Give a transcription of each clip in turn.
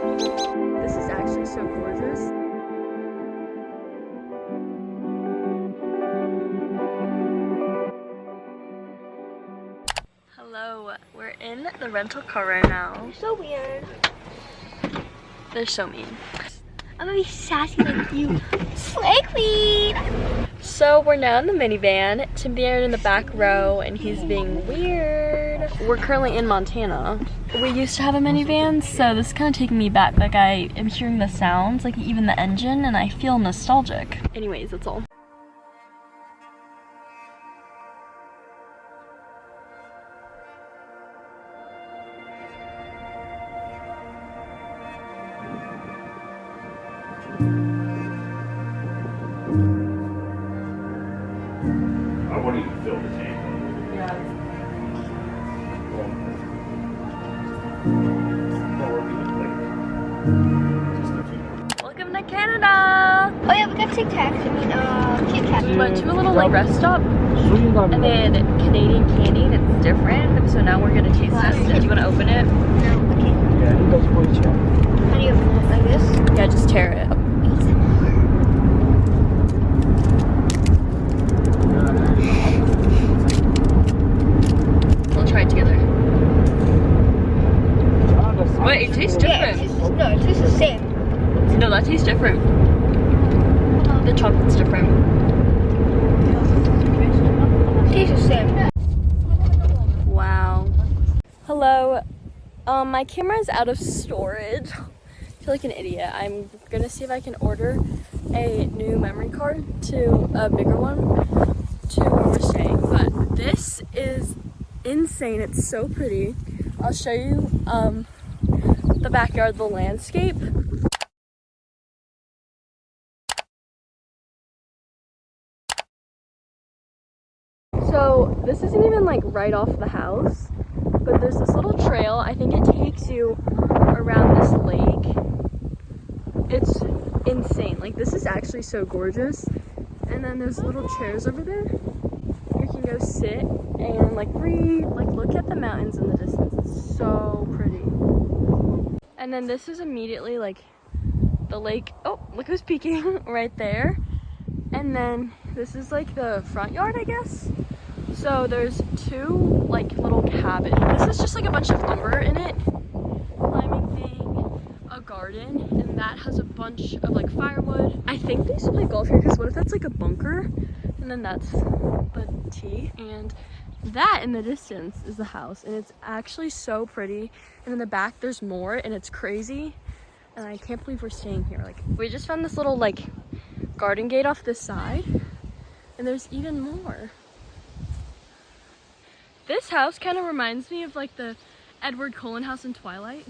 This is actually so gorgeous. Hello, we're in the rental car right now. So weird. They're so mean. I'm gonna be sassy like you. Slay queen! So we're now in the minivan. Tim the Aaron in the back row, and he's being weird. We're currently in Montana. We used to have a minivan, so this is kind of taking me back. Like I am hearing the sounds, like even the engine, and I feel nostalgic. Anyways, that's all. I wouldn't even fill the tank. Welcome to Canada! Oh yeah, we got Tic Tacs. Kit Kats. We went to a little like rest stop, and then Canadian candy, and it's different. So now we're gonna taste test it. Do you want to open it? No, okay. How do you open it? Like this? Yeah, just tear it. We'll try it together. Wait, it tastes different. Yeah, it tastes the same. No, that tastes different. The chocolate's different. It tastes the same. Wow. Hello. My camera is out of storage. I feel like an idiot. I'm gonna see if I can order a new memory card to a bigger one to where we're staying. But this is insane. It's so pretty. I'll show you the backyard, the landscape. So this isn't even like right off the house, but there's this little trail. I think it takes you around this lake. It's insane. Like this is actually so gorgeous. And then there's little chairs over there. You can go sit and like read, like look at the mountains in the distance. It's so pretty. And then this is immediately like the lake. Oh, look who's peeking right there. And then this is like the front yard, I guess. So there's two like little cabins. This is just like a bunch of lumber in it. Climbing thing, a garden, and that has a bunch of like firewood. I think they used to play golf here because what if that's like a bunker? And then that's the tee. And that in the distance is the house, and it's actually so pretty. And in the back there's more, and it's crazy. And I can't believe we're staying here. Like we just found this little like garden gate off this side, and there's even more. This house kind of reminds me of like the Edward Cullen house in Twilight.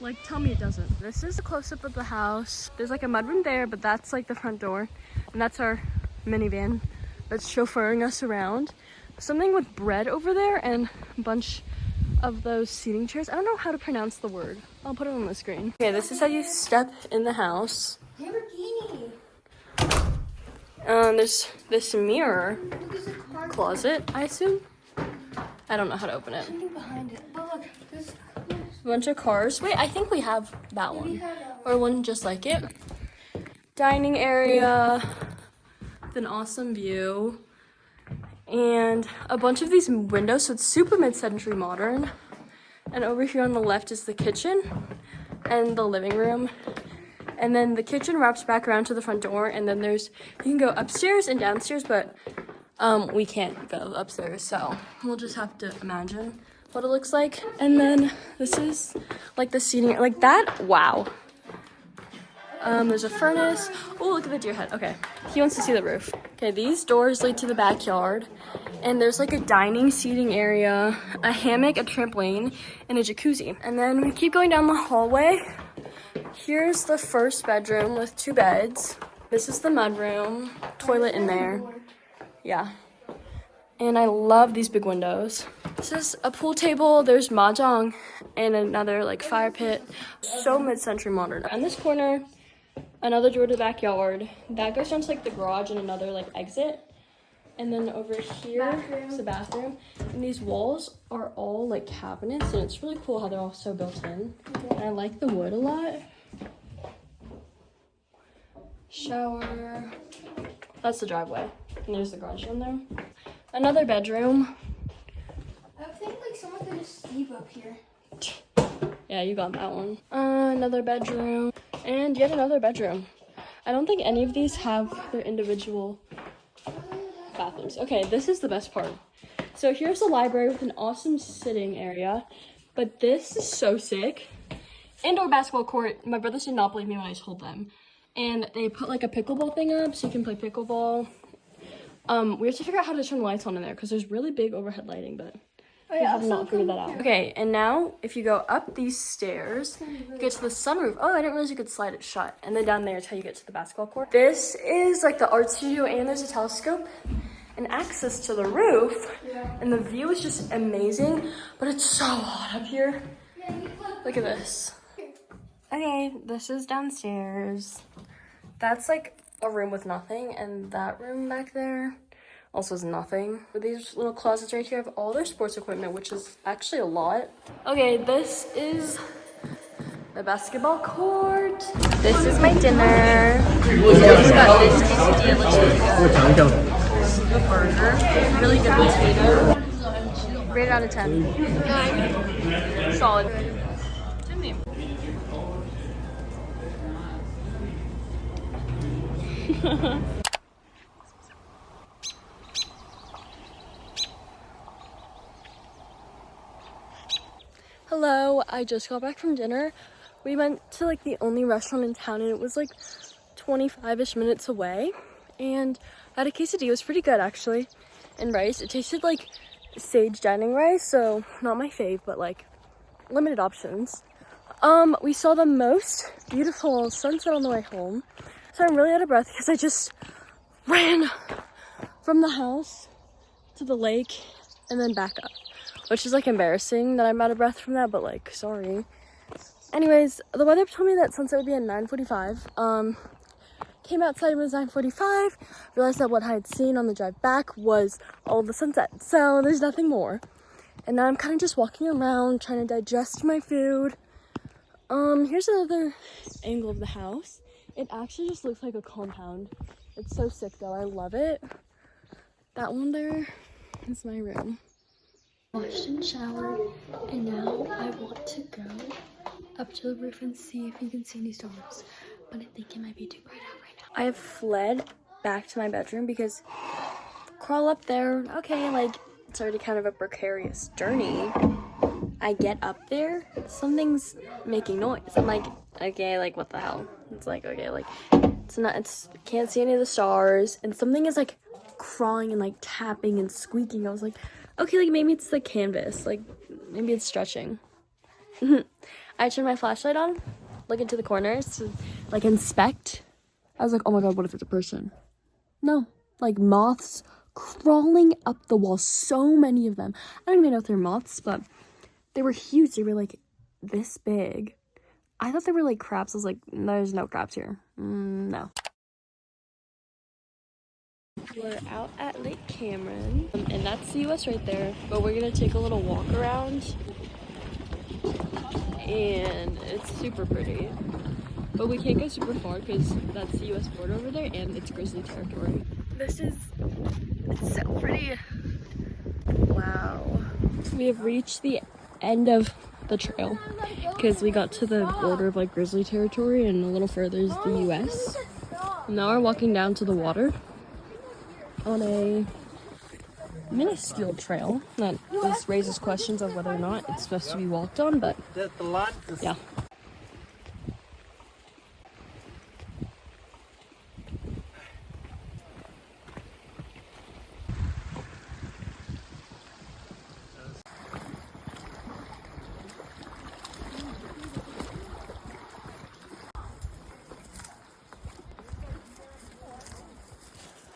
Like, tell me it doesn't. This is a close-up of the house. There's like a mudroom there, but that's like the front door. And that's our minivan that's chauffeuring us around. Something with bread over there and a bunch of those seating chairs. I don't know how to pronounce the word. I'll put it on the screen. Okay, this is how you step in the house. Lamborghini. There's this mirror closet, I assume. I don't know how to open it. Something behind it. But look, there's A bunch of cars. Wait, I think we have that one. Or one just like it. Dining area. With an awesome view. And a bunch of these windows, so it's super mid-century modern. And over here on the left is the kitchen and the living room. And then the kitchen wraps back around to the front door, and then you can go upstairs and downstairs, but we can't go upstairs, so we'll just have to imagine what it looks like. And then this is like the seating, like that, wow. There's a furnace. Oh, look at the deer head. Okay, he wants to see the roof. Okay, these doors lead to the backyard, and there's like a dining seating area, a hammock, a trampoline, and a jacuzzi. And then we keep going down the hallway. Here's the first bedroom with 2 beds. This is the mudroom, toilet in there. Yeah. And I love these big windows. This is a pool table. There's mahjong and another like fire pit. So mid-century modern. On this corner, another door to the backyard. That goes down to like the garage and another like exit. And then over here is the bathroom. And these walls are all like cabinets, and it's really cool how they're all so built in. And I like the wood a lot. Shower. That's the driveway. And there's the garage down there. Another bedroom. I think like someone could just sleep up here. Yeah, you got that one. Another bedroom. And yet another bedroom. I don't think any of these have their individual bathrooms. Okay, this is the best part. So here's the library with an awesome sitting area. But this is so sick. Indoor basketball court. My brothers did not believe me when I told them. And they put like a pickleball thing up so you can play pickleball. We have to figure out how to turn the lights on in there because there's really big overhead lighting, but we have not figured that out. Okay, and now if you go up these stairs, you get to the sunroof. Oh, I didn't realize you could slide it shut. And then down there is how you get to the basketball court. This is like the art studio, and there's a telescope and access to the roof. And the view is just amazing, but it's so hot up here. Look at this. Okay, this is downstairs. That's like a room with nothing, and that room back there also has nothing. These little closets right here have all their sports equipment, which is actually a lot. Okay, this is the basketball court. This is my dinner. Just got this quesadilla, looks really good. The burger, really good potato. Rated out of 10. 9. Solid. Timmy. Hello, I just got back from dinner. We went to like the only restaurant in town, and it was like 25-ish minutes away, and I had a quesadilla. It was pretty good actually, and rice. It tasted like sage dining rice, so not my fave, but like limited options. We saw the most beautiful sunset on the way home, so I'm really out of breath because I just ran from the house to the lake and then back up, which is like embarrassing that I'm out of breath from that, but like, sorry. Anyways, the weather told me that sunset would be at 9:45. Came outside, it was 9:45, realized that what I had seen on the drive back was all the sunset, so there's nothing more. And now I'm kind of just walking around trying to digest my food. Here's another angle of the house. It actually just looks like a compound. It's so sick though, I love it. That one there is my room. Washed and showered, and now I want to go up to the roof and see if you can see any stars, but I think it might be too bright out right now. I have fled back to my bedroom because crawl up there, okay, like it's already kind of a precarious journey. I get up there, something's making noise. I'm like, okay, like what the hell? It's like, okay, like can't see any of the stars, and something is like crawling and like tapping and squeaking. I was like, okay, like maybe it's the canvas, like maybe it's stretching. I turned my flashlight on, look into the corners to like inspect. I was like, oh my god, what if it's a person? No, like moths crawling up the wall, so many of them. I don't even know if they're moths, but they were huge. They were like this big. I thought they were like crabs. I was like, there's no crabs here. No. We're out at Lake Cameron, and that's the US right there, but we're gonna take a little walk around, and it's super pretty, but we can't go super far because that's the US border over there, and it's grizzly territory. It's so pretty. Wow. We have reached the end of the trail because we got to the border of like grizzly territory, and a little further is the US. Now we're walking down to the water on a minuscule trail that just raises questions of whether or not it's supposed to be walked on, but yeah.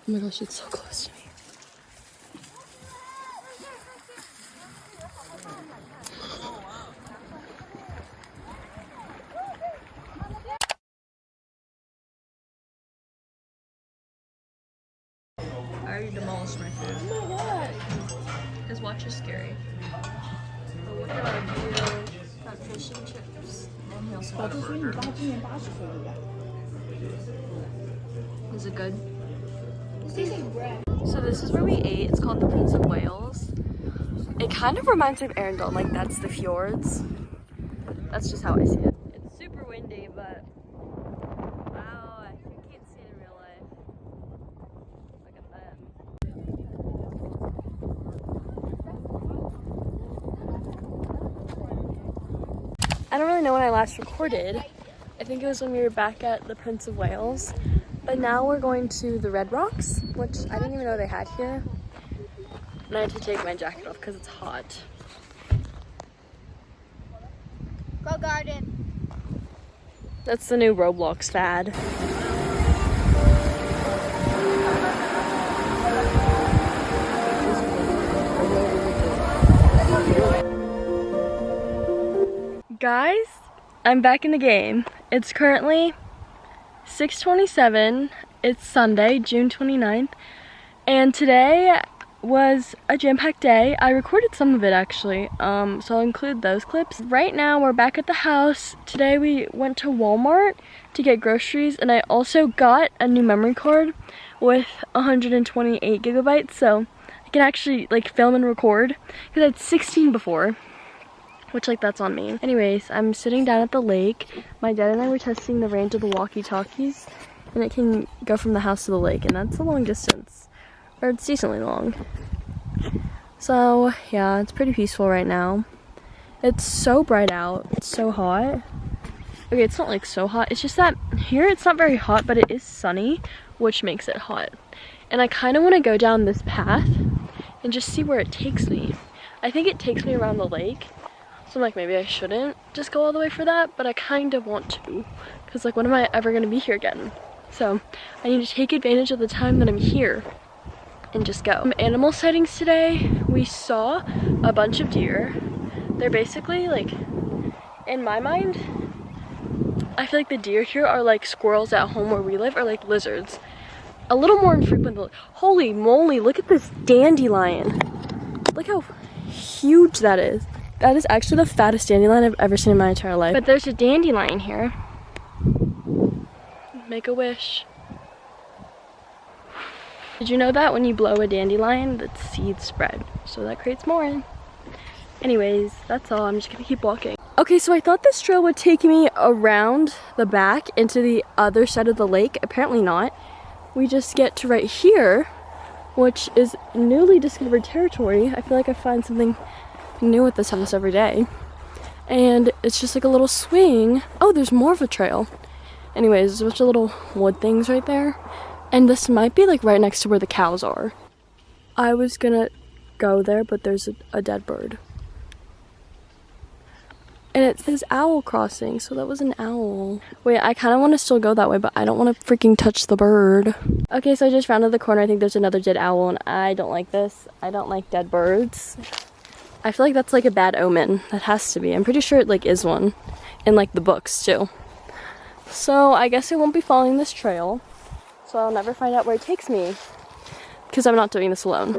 Oh my gosh, it's so close to me. I already demolished my chips. And he also got a burger. Is it good? So this is where we ate. It's called the Prince of Wales. It kind of reminds me of Arundel, like that's the fjords. That's just how I see it. It's super windy, but wow, you can't see it in real life. Look at that. I don't really know when I last recorded. I think it was when we were back at the Prince of Wales. But now we're going to the Red Rocks, which I didn't even know they had here. And I had to take my jacket off because it's hot. Go garden. That's the new Roblox fad. Guys, I'm back in the game. It's currently 6:27. It's Sunday, June 29th. And today was a jam-packed day. I recorded some of it actually, so I'll include those clips. Right now we're back at the house. Today we went to Walmart to get groceries, and I also got a new memory card with 128 gigabytes, so I can actually like film and record, because I had 16 before, which like that's on me. Anyways, I'm sitting down at the lake. My dad and I were testing the range of the walkie-talkies, and it can go from the house to the lake, and that's a long distance. Or it's decently long. So yeah, it's pretty peaceful right now. It's so bright out. It's so hot. Okay, it's not like so hot. It's just that here it's not very hot, but it is sunny, which makes it hot. And I kind of want to go down this path and just see where it takes me. I think it takes me around the lake. So I'm like, maybe I shouldn't just go all the way for that, but I kind of want to. Because like, when am I ever going to be here again? So I need to take advantage of the time that I'm here and just go. Animal sightings today. We saw a bunch of deer. They're basically like, in my mind, I feel like the deer here are like squirrels at home where we live, or like lizards. A little more infrequent. Holy moly, look at this dandelion. Look how huge that is. That is actually the fattest dandelion I've ever seen in my entire life. But there's a dandelion here. Make a wish. Did you know that when you blow a dandelion, the seeds spread? So that creates more. Anyways, that's all. I'm just gonna keep walking. Okay, so I thought this trail would take me around the back into the other side of the lake. Apparently not. We just get to right here, which is newly discovered territory. I feel like I find something new at this house every day. And it's just like a little swing. Oh, there's more of a trail. Anyways, there's a bunch of little wood things right there. And this might be like right next to where the cows are. I was gonna go there, but there's a dead bird. And it says owl crossing, so that was an owl. Wait, I kind of want to still go that way, but I don't want to freaking touch the bird. Okay, so I just rounded the corner. I think there's another dead owl, and I don't like this. I don't like dead birds. I feel like that's like a bad omen. That has to be. I'm pretty sure it like is one in like the books too. So I guess I won't be following this trail. So I'll never find out where it takes me, because I'm not doing this alone.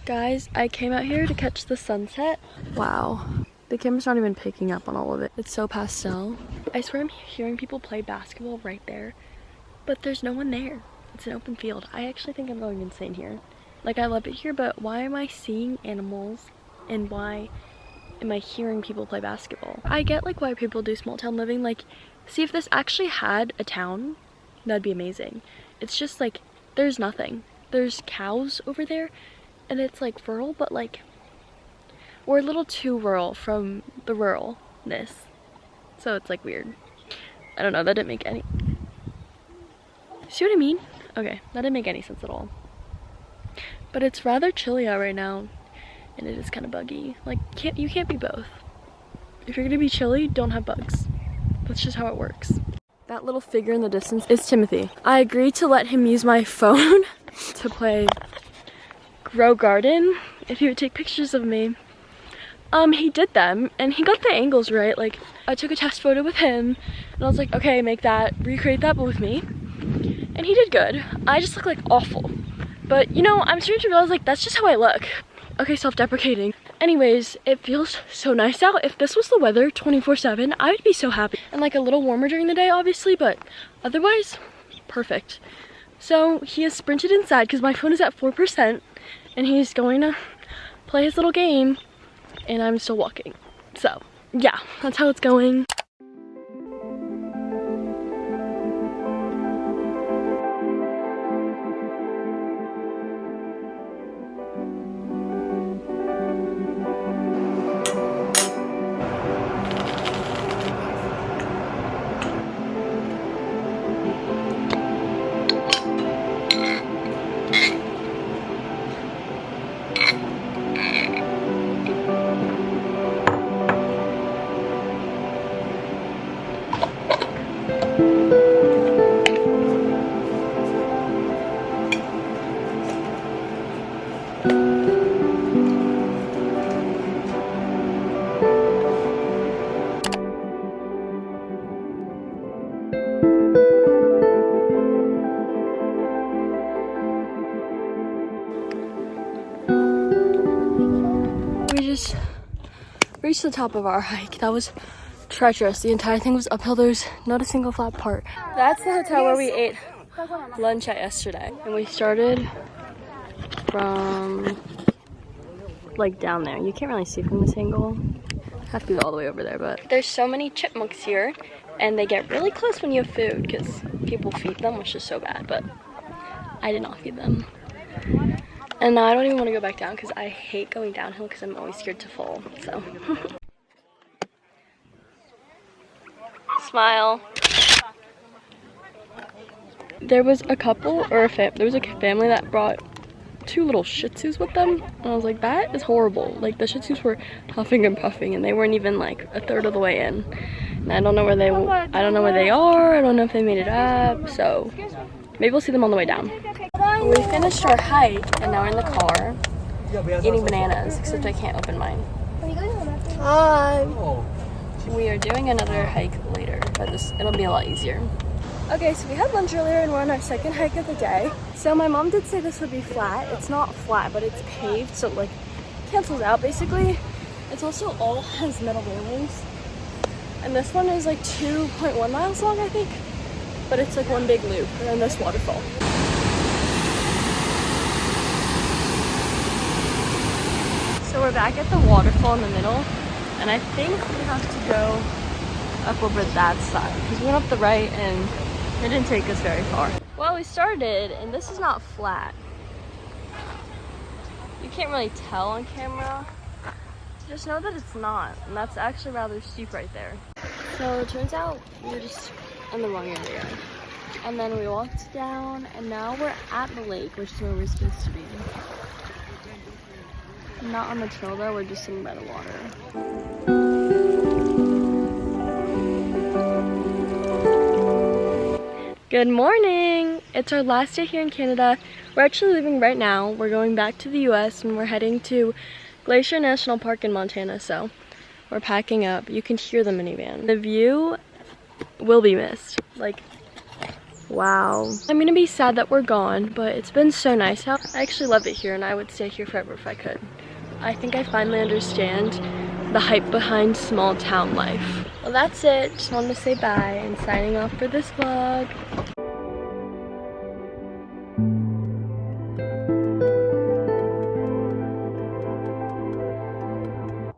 Guys, I came out here to catch the sunset. Wow, the camera's not even picking up on all of it. It's so pastel. I swear I'm hearing people play basketball right there, but there's no one there. It's an open field. I actually think I'm going insane here. Like, I love it here, but why am I seeing animals, and why am I hearing people play basketball? I get like why people do small town living. Like, see, if this actually had a town, that'd be amazing. It's just like, there's nothing. There's cows over there, and it's like rural, but like, we're a little too rural from the ruralness. So it's like weird. I don't know, that didn't make any... See what I mean? Okay, that didn't make any sense at all. But it's rather chilly out right now, and it is kind of buggy. Like, you can't be both. If you're gonna be chilly, don't have bugs. That's just how it works. That little figure in the distance is Timothy. I agreed to let him use my phone to play Grow Garden, if he would take pictures of me. he did them and he got the angles right. Like I took a test photo with him and I was like, okay, recreate that but with me. And he did good. I just look like awful. But you know, I'm starting to realize like that's just how I look. Okay, self-deprecating. Anyways, it feels so nice out. If this was the weather 24/7, I would be so happy. And like a little warmer during the day, obviously, but otherwise, perfect. So he has sprinted inside because my phone is at 4% and he's going to play his little game and I'm still walking. So yeah, that's how it's going. We just reached the top of our hike. That was treacherous. The entire thing was uphill. There's not a single flat part. That's the hotel where we ate lunch at yesterday. And we started from like down there. You can't really see from this angle. Have to go all the way over there, but there's so many chipmunks here and they get really close when you have food because people feed them, which is so bad, but I did not feed them. And now I don't even want to go back down because I hate going downhill because I'm always scared to fall, so. Smile. There was a couple, or there was a family that brought 2 little Shih Tzus with them, and I was like, that is horrible. Like the Shih Tzus were huffing and puffing, and they weren't even like a third of the way in. And I don't know where they are. I don't know if they made it up. So maybe we'll see them on the way down. We finished our hike, and now we're in the car eating bananas. Except I can't open mine. Hi. We are doing another hike later, but it'll be a lot easier. Okay, so we had lunch earlier and we're on our second hike of the day. So my mom did say this would be flat. It's not flat, but it's paved, so it like cancels out basically. It's also all has metal railings. And this one is like 2.1 miles long, I think. But it's like one big loop around this waterfall. So we're back at the waterfall in the middle. And I think we have to go up over that side. Because we went up the right and it didn't take us very far. Well, we started, and this is not flat. You can't really tell on camera. Just know that it's not, and that's actually rather steep right there. So it turns out we were just in the wrong area. And then we walked down, and now we're at the lake, which is where we're supposed to be. Not on the trail though, we're just sitting by the water. Good morning! It's our last day here in Canada. We're actually leaving right now. We're going back to the US and we're heading to Glacier National Park in Montana, so we're packing up. You can hear the minivan. The view will be missed. Like, wow. I'm gonna be sad that we're gone, but it's been so nice out. I actually love it here and I would stay here forever if I could. I think I finally understand the hype behind small town life. Well, that's it. Just wanted to say bye and signing off for this vlog.